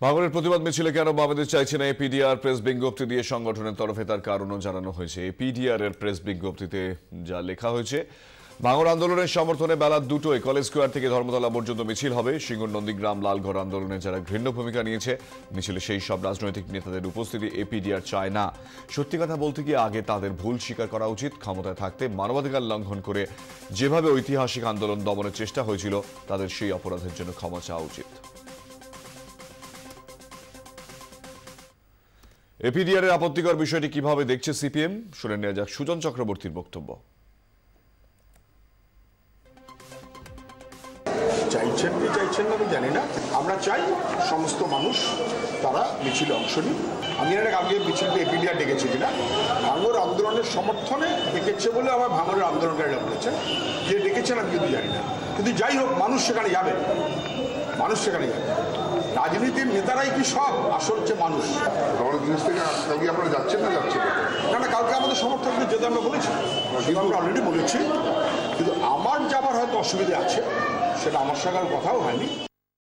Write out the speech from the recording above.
ভাঙড়ের প্রতিবাদ মিছিলে কেন বামেদের চাইছে না এপিডিআর প্রেস বিজ্ঞপ্তি দিয়ে সংগঠনের তরফে তার কারণও জানানো হয়েছে। এপিডিআর এর প্রেস বিজ্ঞপ্তিতে যা লেখা হয়েছে, ভাঙড় আন্দোলনের সমর্থনে বেলা 2টোয় কলেজ স্কোয়ার থেকে ধর্মতলা পর্যন্ত মিছিল হবে। সিঙ্গুর নন্দীগ্রাম লালগড় আন্দোলনে যারা ঘৃণ্য ভূমিকা নিয়েছে, মিছিলে সেই সব রাজনৈতিক নেতাদের উপস্থিতি এপিডিআর চায় না। সত্যি কথা বলতে গিয়ে আগে তাদের ভুল স্বীকার করা উচিত। ক্ষমতায় থাকতে মানবাধিকার লঙ্ঘন করে যেভাবে ঐতিহাসিক আন্দোলন দমনের চেষ্টা হয়েছিল, তাদের সেই অপরাধের জন্য ক্ষমা চাওয়া উচিত। এপিডিআর এর আপত্তিকর বিষয়টি কিভাবে দেখছে সিপিএম, শুনে নেওয়া যাক সুজন চক্রবর্তীর বক্তব্য। চাইছেন কি চাইছেন না আমি জানি না, আমরা চাই সমস্ত মানুষ তারা মিছিলে অংশ নিই। আমি এর আগে মিছিলটা এপিডিআর ডেকেছি কিনা, ভাঙড় আন্দোলনের সমর্থনে ডেকেছে বলে আমার ভাঙড়ের আন্দোলনকারীরা বলেছেন, যে ডেকেছেন আমি কিন্তু জানি না। কিন্তু যাই হোক, মানুষ সেখানে যাবে, মানুষ সেখানে যাবে। রাজনীতির নেতারাই কি সব, আসল হচ্ছে মানুষ। আপনারা যাচ্ছেন না যাচ্ছেন না না, কালকে আমাদের সমর্থকদের যেতে আমরা বলেছি, আমরা অলরেডি বলেছি, কিন্তু আমার যাবার হয়তো অসুবিধা আছে, সেটা আমার সঙ্গে কথাও হয়নি।